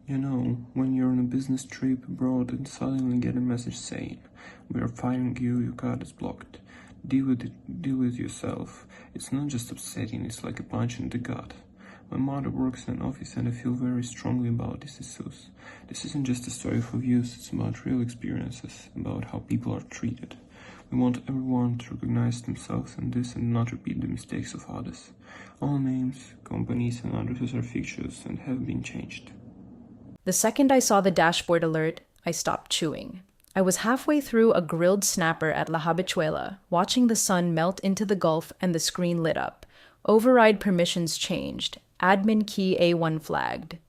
You know, when you're on a business trip abroad and suddenly get a message saying, "We are firing you, your card is blocked. Deal with it, deal with yourself." It's not just upsetting, it's like a punch in the gut. My mother works in an office and I feel very strongly about these issues. This isn't just a story for views, it's about real experiences, about how people are treated. We want everyone to recognize themselves in this and not repeat the mistakes of others. All names, companies, and addresses are fictitious and have been changed. The second I saw the dashboard alert, I stopped chewing. I was halfway through a grilled snapper at La Habichuela, watching the sun melt into the Gulf and the screen lit up. Override permissions changed. Admin key A1 flagged.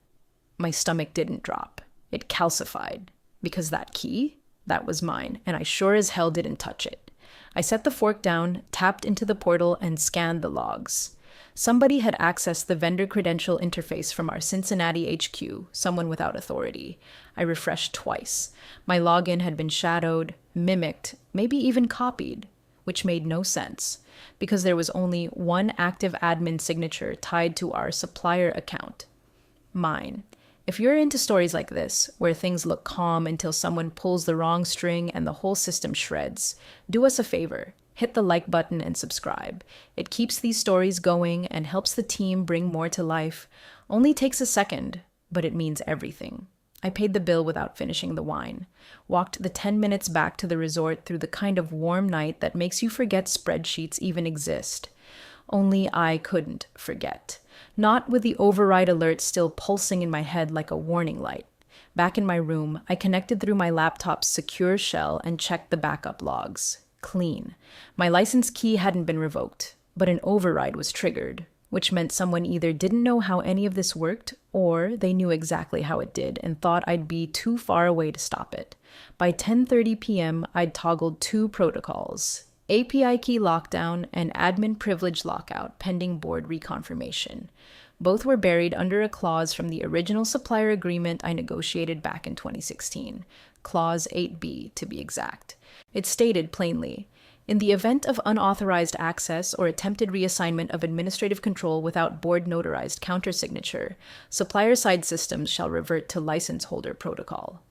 My stomach didn't drop. It calcified. Because that key? That was mine, and I sure as hell didn't touch it. I set the fork down, tapped into the portal, and scanned the logs. Somebody had accessed the vendor credential interface from our Cincinnati HQ, someone without authority. I refreshed twice. My login had been shadowed, mimicked, maybe even copied, which made no sense, because there was only one active admin signature tied to our supplier account. Mine. If you're into stories like this, where things look calm until someone pulls the wrong string and the whole system shreds, do us a favor. Hit the like button and subscribe. It keeps these stories going and helps the team bring more to life. Only takes a second, but it means everything. I paid the bill without finishing the wine. Walked the 10 minutes back to the resort through the kind of warm night that makes you forget spreadsheets even exist. Only I couldn't forget. Not with the override alert still pulsing in my head like a warning light. Back in my room, I connected through my laptop's secure shell and checked the backup logs. Clean. My license key hadn't been revoked, but an override was triggered, which meant someone either didn't know how any of this worked, or they knew exactly how it did and thought I'd be too far away to stop it. By 10:30 p.m., I'd toggled two protocols: API key lockdown and admin privilege lockout pending board reconfirmation. Both were buried under a clause from the original supplier agreement I negotiated back in 2016, Clause 8B to be exact. It stated plainly, in the event of unauthorized access or attempted reassignment of administrative control without board-notarized countersignature, supplier-side systems shall revert to license holder protocol.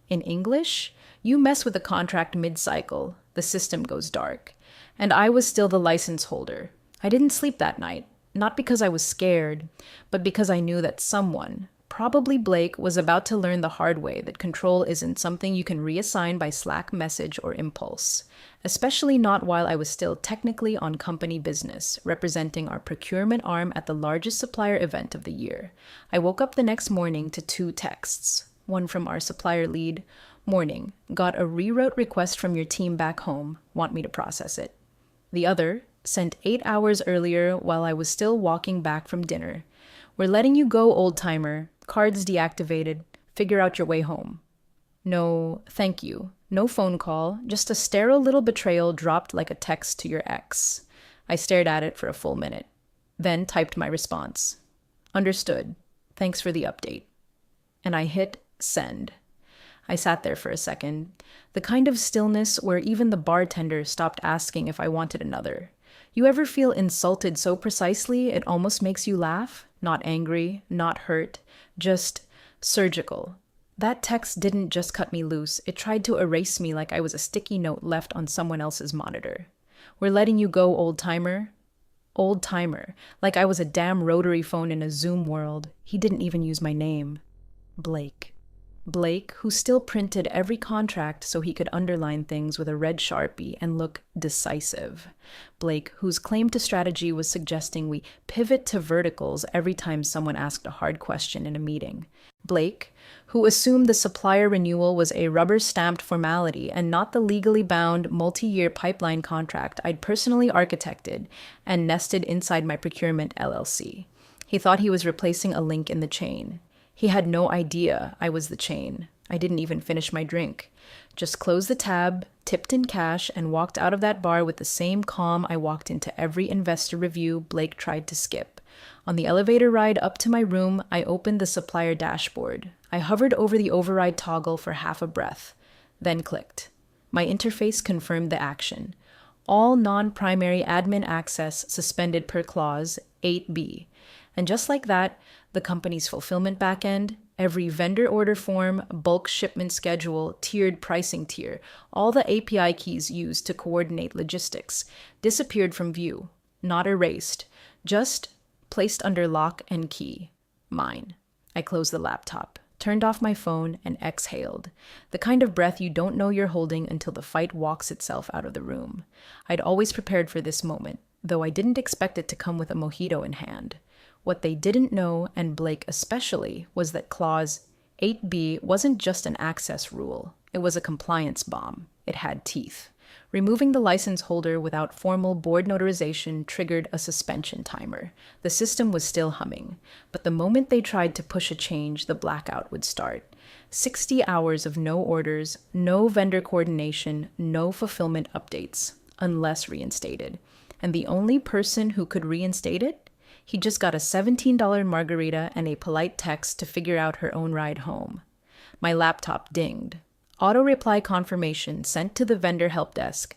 In English, you mess with a contract mid-cycle, the system goes dark. And I was still the license holder. I didn't sleep that night, not because I was scared, but because I knew that someone, probably Blake, was about to learn the hard way that control isn't something you can reassign by Slack message or impulse, especially not while I was still technically on company business, representing our procurement arm at the largest supplier event of the year. I woke up the next morning to two texts, one from our supplier lead. Morning, got a rewrote request from your team back home, want me to process it. The other, sent 8 hours earlier while I was still walking back from dinner. We're letting you go, old-timer. Cards deactivated. Figure out your way home. No, thank you. No phone call, just a sterile little betrayal dropped like a text to your ex. I stared at it for a full minute, then typed my response. Understood. Thanks for the update. And I hit send. I sat there for a second, the kind of stillness where even the bartender stopped asking if I wanted another. You ever feel insulted so precisely it almost makes you laugh? Not angry, not hurt, just surgical. That text didn't just cut me loose, it tried to erase me like I was a sticky note left on someone else's monitor. We're letting you go, old-timer. Old-timer, like I was a damn rotary phone in a Zoom world. He didn't even use my name. Blake. Blake, who still printed every contract so he could underline things with a red Sharpie and look decisive. Blake, whose claim to strategy was suggesting we pivot to verticals every time someone asked a hard question in a meeting. Blake, who assumed the supplier renewal was a rubber-stamped formality and not the legally bound multi-year pipeline contract I'd personally architected and nested inside my procurement LLC. He thought he was replacing a link in the chain. He had no idea I was the chain. I didn't even finish my drink. Just closed the tab, tipped in cash, and walked out of that bar with the same calm I walked into every investor review Blake tried to skip. On the elevator ride up to my room, I opened the supplier dashboard. I hovered over the override toggle for half a breath, then clicked. My interface confirmed the action. All non-primary admin access suspended per clause 8B. And just like that, the company's fulfillment backend, Every vendor order form, bulk shipment schedule, tiered pricing tier, all the API keys used to coordinate logistics, disappeared from view, not erased, just placed under lock and key. Mine. I closed the laptop, turned off my phone, and exhaled. The kind of breath you don't know you're holding until the fight walks itself out of the room. I'd always prepared for this moment, though I didn't expect it to come with a mojito in hand. What they didn't know, and Blake especially, was that Clause 8B wasn't just an access rule. It was a compliance bomb. It had teeth. Removing the license holder without formal board notarization triggered a suspension timer. The system was still humming, but the moment they tried to push a change, the blackout would start. 60 hours of no orders, no vendor coordination, no fulfillment updates, unless reinstated. And the only person who could reinstate it? He just got a $17 margarita and a polite text to figure out her own ride home. My laptop dinged. Auto reply confirmation sent to the vendor help desk.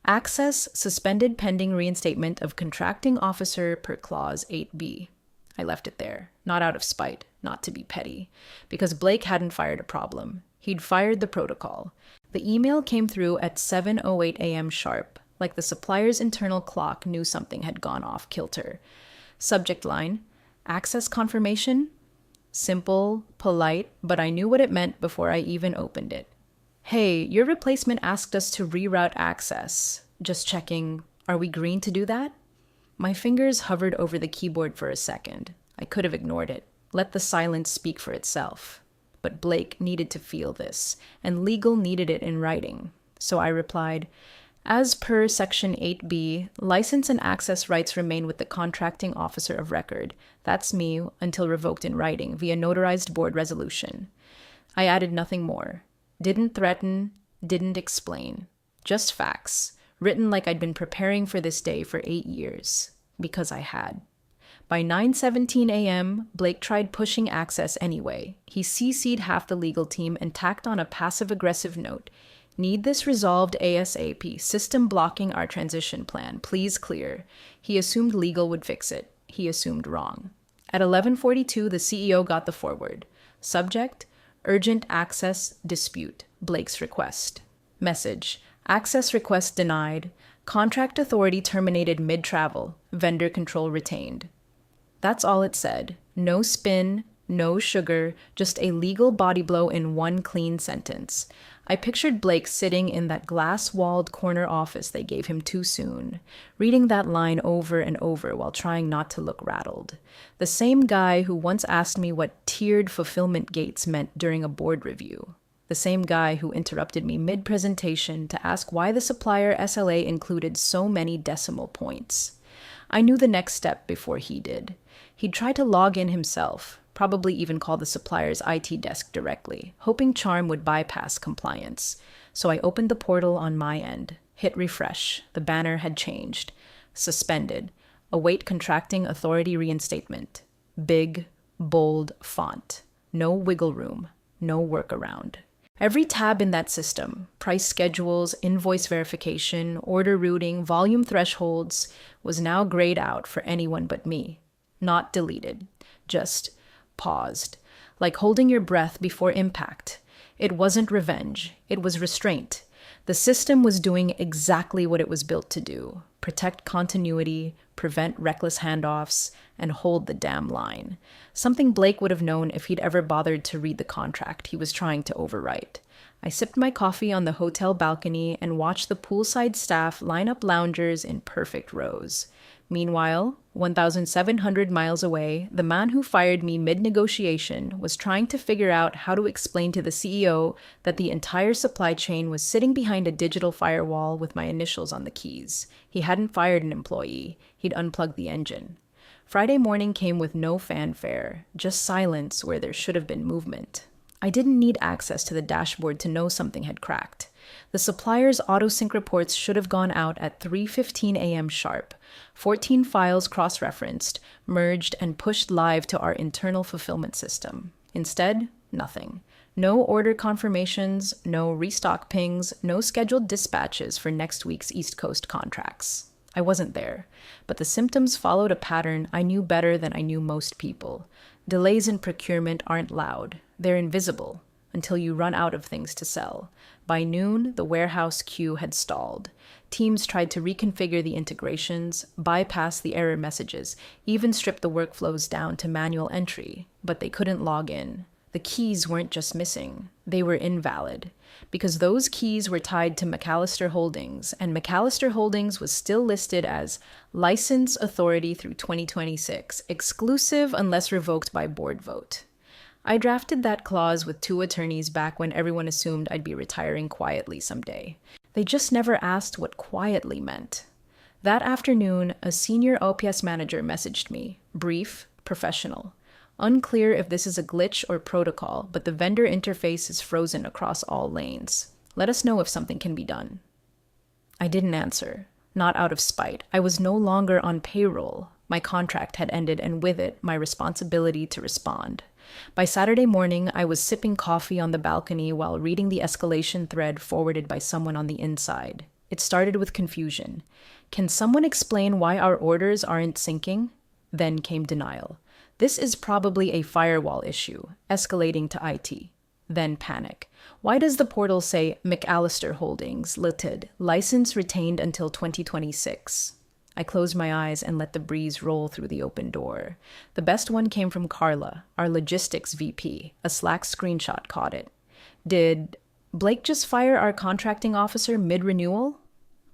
Access suspended pending reinstatement of contracting officer per clause 8B. I left it there, not out of spite, not to be petty, because Blake hadn't fired a problem. He'd fired the protocol. The email came through at 7:08 a.m. sharp, like the supplier's internal clock knew something had gone off kilter. Subject line, access confirmation? Simple, polite, but I knew what it meant before I even opened it. Hey, your replacement asked us to reroute access. Just checking, are we green to do that? My fingers hovered over the keyboard for a second. I could have ignored it, let the silence speak for itself. But Blake needed to feel this, and legal needed it in writing. So I replied, as per Section 8B, license and access rights remain with the contracting officer of record. That's me, until revoked in writing via notarized board resolution. I added nothing more. Didn't threaten, didn't explain. Just facts, written like I'd been preparing for this day for 8 years. Because I had. By 9:17 a.m., Blake tried pushing access anyway. He CC'd half the legal team and tacked on a passive-aggressive note. Need this resolved ASAP. System blocking our transition plan. Please clear. He assumed legal would fix it. He assumed wrong. At 11:42, the CEO got the forward. Subject, urgent access dispute. Blake's request. Message, access request denied. Contract authority terminated mid-travel. Vendor control retained. That's all it said. No spin, no sugar, just a legal body blow in one clean sentence. I pictured Blake sitting in that glass-walled corner office they gave him too soon, reading that line over and over while trying not to look rattled. The same guy who once asked me what tiered fulfillment gates meant during a board review. The same guy who interrupted me mid-presentation to ask why the supplier SLA included so many decimal points. I knew the next step before he did. He'd try to log in himself, probably even call the supplier's IT desk directly, hoping Charm would bypass compliance. So I opened the portal on my end, hit refresh. The banner had changed. Suspended. Await contracting authority reinstatement. Big, bold font. No wiggle room. No workaround. Every tab in that system, price schedules, invoice verification, order routing, volume thresholds, was now grayed out for anyone but me. Not deleted. Just paused, like holding your breath before impact. It wasn't revenge. It was restraint. The system was doing exactly what it was built to do: protect continuity, prevent reckless handoffs, and hold the damn line. Something Blake would have known if he'd ever bothered to read the contract he was trying to overwrite. I sipped my coffee on the hotel balcony and watched the poolside staff line up loungers in perfect rows. Meanwhile, 1,700 miles away, the man who fired me mid-negotiation was trying to figure out how to explain to the CEO that the entire supply chain was sitting behind a digital firewall with my initials on the keys. He hadn't fired an employee. He'd unplugged the engine. Friday morning came with no fanfare, just silence where there should have been movement. I didn't need access to the dashboard to know something had cracked. The supplier's autosync reports should have gone out at 3:15 a.m. sharp. 14 files cross-referenced, merged, and pushed live to our internal fulfillment system. Instead, nothing. No order confirmations, no restock pings, no scheduled dispatches for next week's East Coast contracts. I wasn't there, but the symptoms followed a pattern I knew better than I knew most people. Delays in procurement aren't loud. They're invisible until you run out of things to sell. By noon, the warehouse queue had stalled. Teams tried to reconfigure the integrations, bypass the error messages, even strip the workflows down to manual entry, but they couldn't log in. The keys weren't just missing, they were invalid, because those keys were tied to McAllister Holdings, and McAllister Holdings was still listed as License Authority through 2026, exclusive unless revoked by board vote. I drafted that clause with 2 attorneys back when everyone assumed I'd be retiring quietly someday. They just never asked what quietly meant. That afternoon, a senior OPS manager messaged me, brief, professional. Unclear if this is a glitch or protocol, but the vendor interface is frozen across all lanes. Let us know if something can be done. I didn't answer, not out of spite. I was no longer on payroll. My contract had ended, and with it, my responsibility to respond. By Saturday morning, I was sipping coffee on the balcony while reading the escalation thread forwarded by someone on the inside. It started with confusion. Can someone explain why our orders aren't syncing? Then came denial. This is probably a firewall issue, escalating to IT. Then panic. Why does the portal say McAllister Holdings, Limited, license retained until 2026? I closed my eyes and let the breeze roll through the open door. The best one came from Carla, our logistics VP. A Slack screenshot caught it. Did Blake just fire our contracting officer mid-renewal?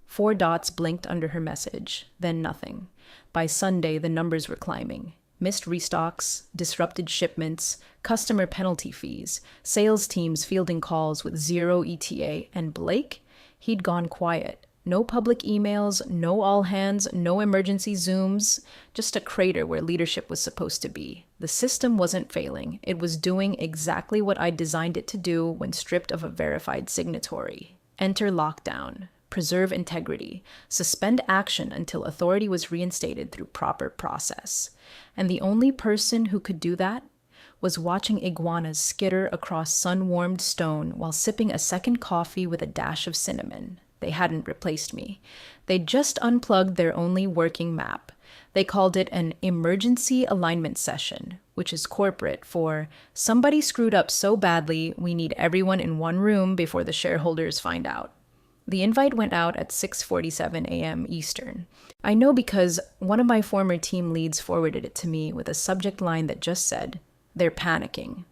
4 dots blinked under her message, then nothing. By Sunday, the numbers were climbing. Missed restocks, disrupted shipments, customer penalty fees, sales teams fielding calls with 0 ETA, and Blake? He'd gone quiet. No public emails, no all hands, no emergency Zooms, just a crater where leadership was supposed to be. The system wasn't failing. It was doing exactly what I designed it to do when stripped of a verified signatory. Enter lockdown. Preserve integrity. Suspend action until authority was reinstated through proper process. And the only person who could do that was watching iguanas skitter across sun-warmed stone while sipping a second coffee with a dash of cinnamon. They hadn't replaced me. They'd just unplugged their only working map. They called it an emergency alignment session, which is corporate for somebody screwed up so badly we need everyone in one room before the shareholders find out. The invite went out at 6:47 a.m. Eastern. I know because one of my former team leads forwarded it to me with a subject line that just said, "They're panicking."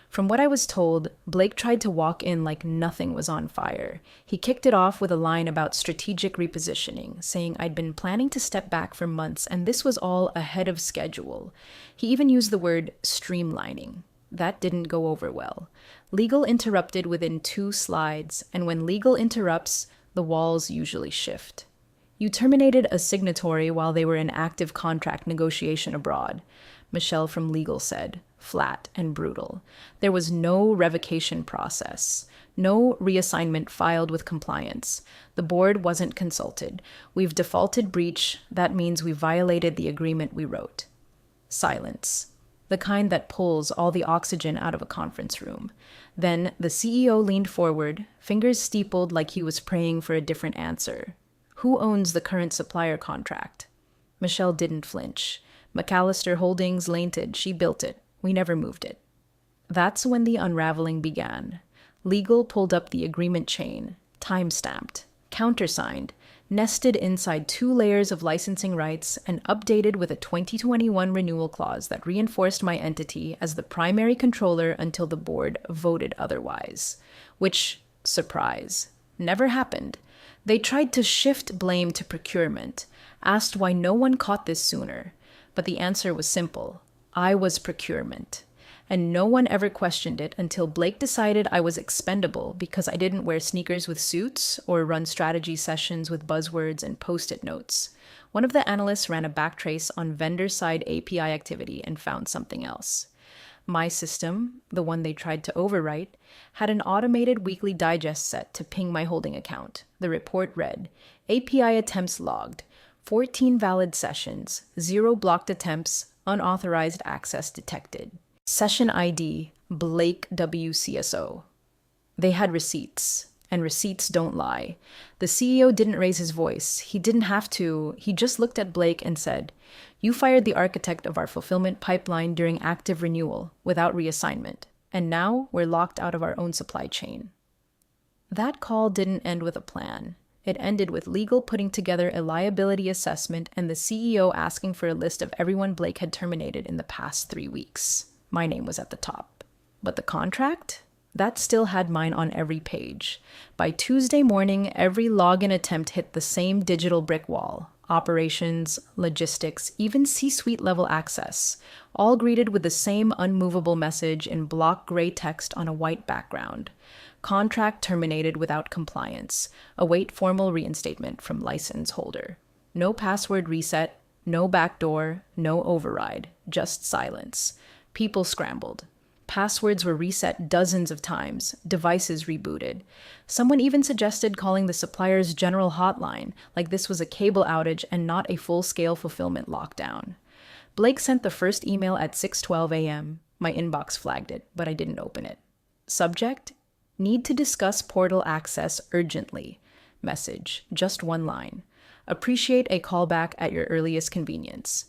From what I was told, Blake tried to walk in like nothing was on fire. He kicked it off with a line about strategic repositioning, saying I'd been planning to step back for months and this was all ahead of schedule. He even used the word streamlining. That didn't go over well. Legal interrupted within 2 slides, and when legal interrupts, the walls usually shift. You terminated a signatory while they were in active contract negotiation abroad, Michelle from legal said, flat and brutal. There was no revocation process, no reassignment filed with compliance. The board wasn't consulted. We've defaulted breach. That means we violated the agreement we wrote. Silence. The kind that pulls all the oxygen out of a conference room. Then the CEO leaned forward, fingers steepled like he was praying for a different answer. Who owns the current supplier contract? Michelle didn't flinch. McAllister Holdings Limited, she built it. We never moved it. That's when the unraveling began. Legal pulled up the agreement chain, time-stamped, countersigned, nested inside 2 layers of licensing rights, and updated with a 2021 renewal clause that reinforced my entity as the primary controller until the board voted otherwise. Which, surprise, never happened. They tried to shift blame to procurement, asked why no one caught this sooner. But the answer was simple. I was procurement. And no one ever questioned it until Blake decided I was expendable because I didn't wear sneakers with suits or run strategy sessions with buzzwords and post-it notes. One of the analysts ran a backtrace on vendor-side API activity and found something else. My system, the one they tried to overwrite, had an automated weekly digest set to ping my holding account. The report read, API attempts logged, 14 valid sessions, 0 blocked attempts, unauthorized access detected. Session ID, Blake WCSO. They had receipts, and receipts don't lie. The CEO didn't raise his voice. He didn't have to. He just looked at Blake and said, "You fired the architect of our fulfillment pipeline during active renewal, without reassignment. And now we're locked out of our own supply chain. That call didn't end with a plan. It ended with legal putting together a liability assessment and the CEO asking for a list of everyone Blake had terminated in the past 3 weeks. My name was at the top. But the contract? That still had mine on every page. By Tuesday morning, every login attempt hit the same digital brick wall. Operations, logistics, even C-suite level access, all greeted with the same unmovable message in block gray text on a white background. Contract terminated without compliance. Await formal reinstatement from license holder. No password reset, no backdoor, no override, just silence. People scrambled. Passwords were reset dozens of times, devices rebooted. Someone even suggested calling the supplier's general hotline, like this was a cable outage and not a full-scale fulfillment lockdown. Blake sent the first email at 6:12 a.m. My inbox flagged it, but I didn't open it. Subject: Need to discuss portal access urgently. Message: just one line. Appreciate a callback at your earliest convenience.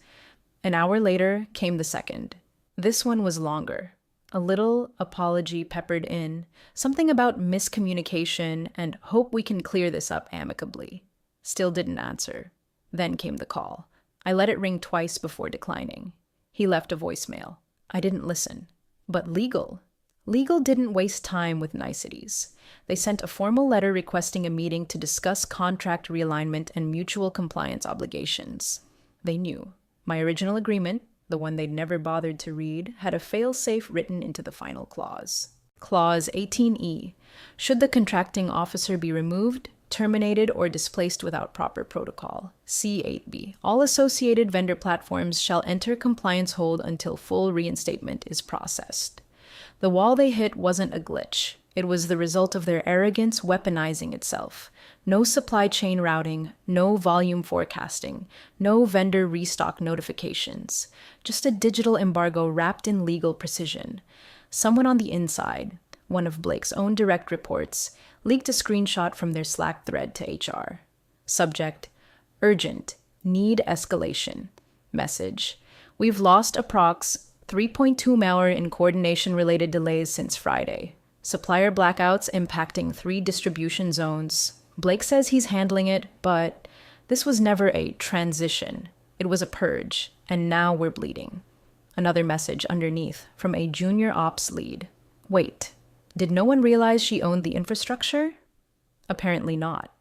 An hour later came the second. This one was longer. A little apology peppered in, something about miscommunication and hope we can clear this up amicably. Still didn't answer. Then came the call. I let it ring twice before declining. He left a voicemail. I didn't listen. But legal didn't waste time with niceties. They sent a formal letter requesting a meeting to discuss contract realignment and mutual compliance obligations. They knew. My original agreement, the one they'd never bothered to read, had a fail-safe written into the final clause. Clause 18E. Should the contracting officer be removed, terminated, or displaced without proper protocol. C8B. All associated vendor platforms shall enter compliance hold until full reinstatement is processed. The wall they hit wasn't a glitch. It was the result of their arrogance weaponizing itself. No supply chain routing, no volume forecasting, no vendor restock notifications. Just a digital embargo wrapped in legal precision. Someone on the inside, one of Blake's own direct reports, leaked a screenshot from their Slack thread to HR. Subject: Urgent. Need escalation. Message: We've lost approx 3.2 malware in coordination-related delays since Friday. Supplier blackouts impacting 3 distribution zones. Blake says he's handling it, but this was never a transition. It was a purge, and now we're bleeding. Another message underneath from a junior ops lead. Wait, did no one realize she owned the infrastructure? Apparently not.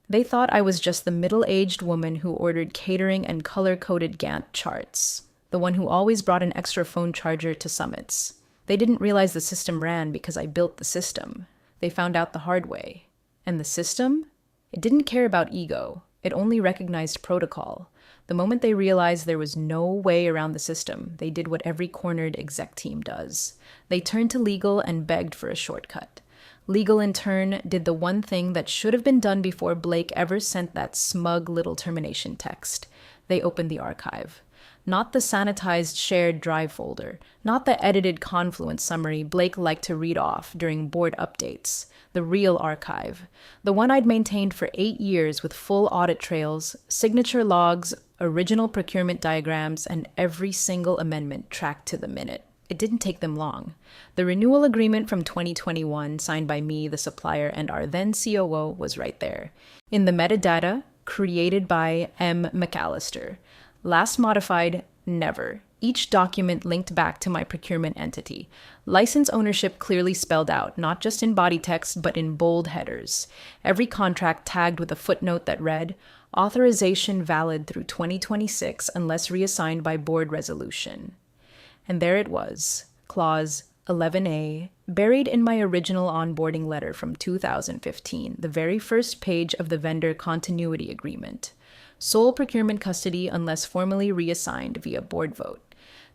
They thought I was just the middle-aged woman who ordered catering and color-coded Gantt charts, the one who always brought an extra phone charger to summits. They didn't realize the system ran because I built the system. They found out the hard way. And the system? It didn't care about ego. It only recognized protocol. The moment they realized there was no way around the system, they did what every cornered exec team does. They turned to legal and begged for a shortcut. Legal, in turn, did the one thing that should have been done before Blake ever sent that smug little termination text. They opened the archive. Not the sanitized shared drive folder, not the edited Confluence summary Blake liked to read off during board updates. The real archive. The one I'd maintained for 8 years with full audit trails, signature logs, original procurement diagrams, and every single amendment tracked to the minute. It didn't take them long. The renewal agreement from 2021, signed by me, the supplier, and our then COO, was right there. In the metadata, created by M. McAllister. Last modified, never. Each document linked back to my procurement entity. License ownership clearly spelled out, not just in body text, but in bold headers. Every contract tagged with a footnote that read, authorization valid through 2026 unless reassigned by board resolution. And there it was, clause 11A, buried in my original onboarding letter from 2015, the very first page of the vendor continuity agreement. Sole procurement custody unless formally reassigned via board vote.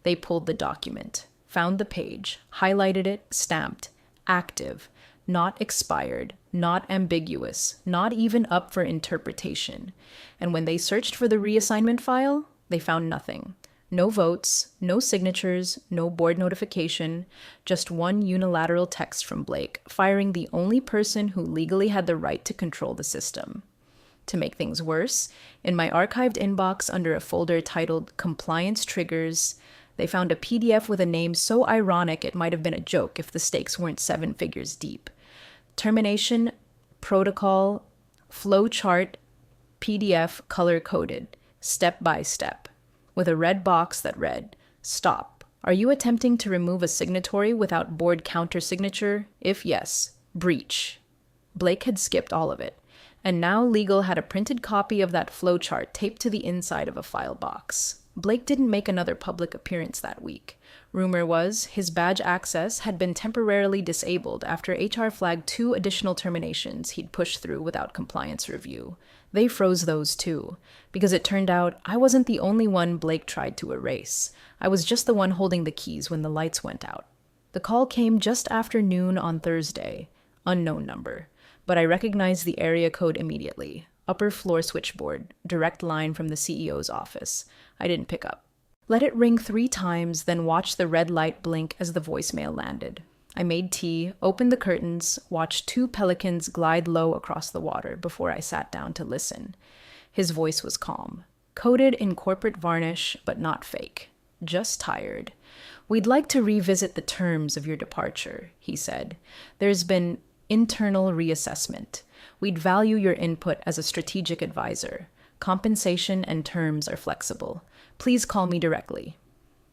They pulled the document, found the page, highlighted it, stamped, active, not expired, not ambiguous, not even up for interpretation. And when they searched for the reassignment file, they found nothing. No votes, no signatures, no board notification, just one unilateral text from Blake, firing the only person who legally had the right to control the system. To make things worse, in my archived inbox under a folder titled Compliance Triggers, They found a PDF with a name so ironic it might have been a joke if the stakes weren't 7 figures deep. Termination protocol flowchart PDF color-coded, step by step, with a red box that read, "Stop. Are you attempting to remove a signatory without board counter-signature? If yes, breach." Blake had skipped all of it, and now legal had a printed copy of that flowchart taped to the inside of a file box. Blake didn't make another public appearance that week. Rumor was his badge access had been temporarily disabled after HR flagged 2 additional terminations he'd pushed through without compliance review. They froze those too, because it turned out I wasn't the only one Blake tried to erase. I was just the one holding the keys when the lights went out. The call came just after noon on Thursday. Unknown number. But I recognized the area code immediately. Upper floor switchboard, direct line from the CEO's office. I didn't pick up. Let it ring 3 times, then watch the red light blink as the voicemail landed. I made tea, opened the curtains, watched 2 pelicans glide low across the water before I sat down to listen. His voice was calm, coated in corporate varnish, but not fake. Just tired. "We'd like to revisit the terms of your departure," he said. "There's been internal reassessment. We'd value your input as a strategic advisor. Compensation and terms are flexible. Please call me directly."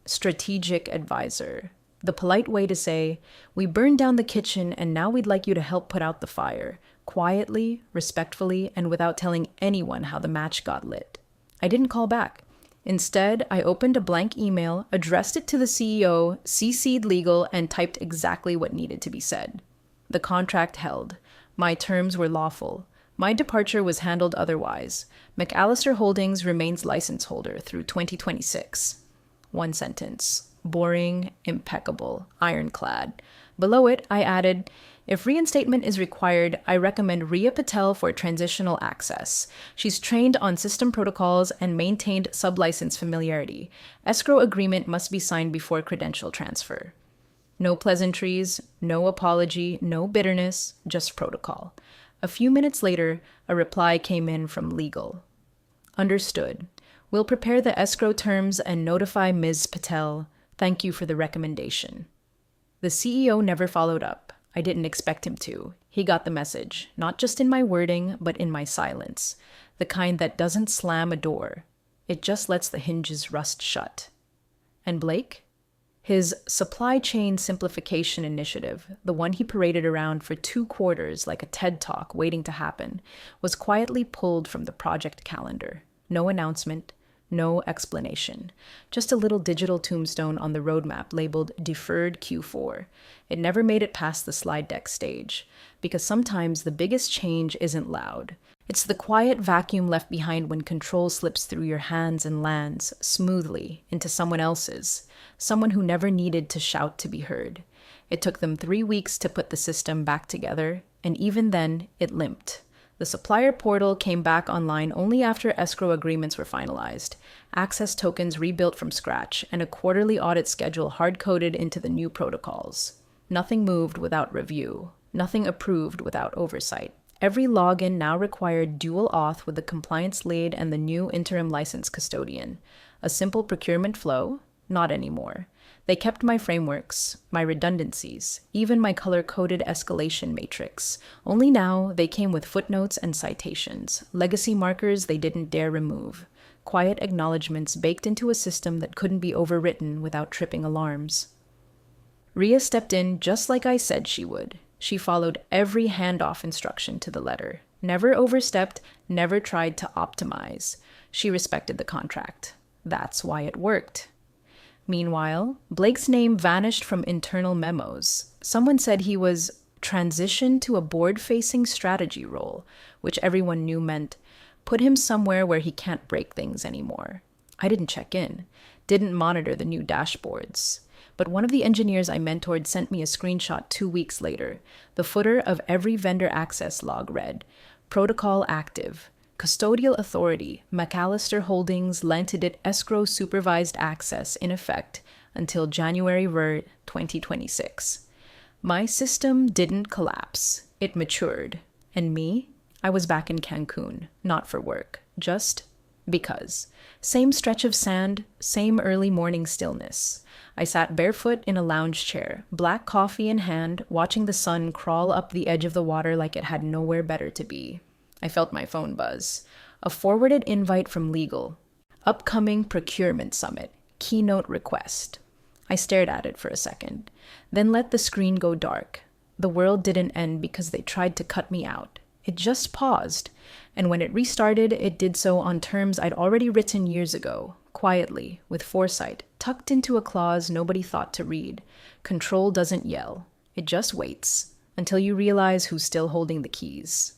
Strategic advisor. The polite way to say, "We burned down the kitchen and now we'd like you to help put out the fire." Quietly, respectfully, and without telling anyone how the match got lit. I didn't call back. Instead, I opened a blank email, addressed it to the CEO, CC'd legal, and typed exactly what needed to be said. The contract held. My terms were lawful. My departure was handled otherwise. McAllister Holdings remains license holder through 2026. 1 sentence. Boring, impeccable, ironclad. Below it, I added, "If reinstatement is required, I recommend Rhea Patel for transitional access. She's trained on system protocols and maintained sublicense familiarity. Escrow agreement must be signed before credential transfer." No pleasantries, no apology, no bitterness, just protocol. A few minutes later, a reply came in from legal. "Understood. We'll prepare the escrow terms and notify Ms. Patel. Thank you for the recommendation." The CEO never followed up. I didn't expect him to. He got the message, not just in my wording, but in my silence. The kind that doesn't slam a door. It just lets the hinges rust shut. And Blake? His supply chain simplification initiative, the one he paraded around for 2 quarters like a TED Talk waiting to happen, was quietly pulled from the project calendar. No announcement, no explanation. Just a little digital tombstone on the roadmap labeled Deferred Q4. It never made it past the slide deck stage, because sometimes the biggest change isn't loud. It's the quiet vacuum left behind when control slips through your hands and lands smoothly into someone else's, someone who never needed to shout to be heard. It took them 3 weeks to put the system back together, and even then, it limped. The supplier portal came back online only after escrow agreements were finalized, access tokens rebuilt from scratch, and a quarterly audit schedule hard-coded into the new protocols. Nothing moved without review. Nothing approved without oversight. Every login now required dual auth with the compliance lead and the new interim license custodian. A simple procurement flow? Not anymore. They kept my frameworks, my redundancies, even my color-coded escalation matrix. Only now they came with footnotes and citations, legacy markers they didn't dare remove, quiet acknowledgments baked into a system that couldn't be overwritten without tripping alarms. Rhea stepped in just like I said she would. She followed every handoff instruction to the letter, never overstepped, never tried to optimize. She respected the contract. That's why it worked. Meanwhile, Blake's name vanished from internal memos. Someone said he was transitioned to a board-facing strategy role, which everyone knew meant put him somewhere where he can't break things anymore. I didn't check in, didn't monitor the new dashboards. But one of the engineers I mentored sent me a screenshot 2 weeks later. The footer of every vendor access log read, "Protocol active. Custodial authority, McAllister Holdings lented it escrow supervised access in effect until January 2026. My system didn't collapse. It matured. And me? I was back in Cancun, not for work, just Because. Same stretch of sand, same early morning stillness. I sat barefoot in a lounge chair, black coffee in hand, watching the sun crawl up the edge of the water like it had nowhere better to be. I felt my phone buzz. A forwarded invite from legal. Upcoming procurement summit. Keynote request. I stared at it for a second, then let the screen go dark. The world didn't end because they tried to cut me out. It just paused, and when it restarted, it did so on terms I'd already written years ago, quietly, with foresight, tucked into a clause nobody thought to read. Control doesn't yell. It just waits, until you realize who's still holding the keys.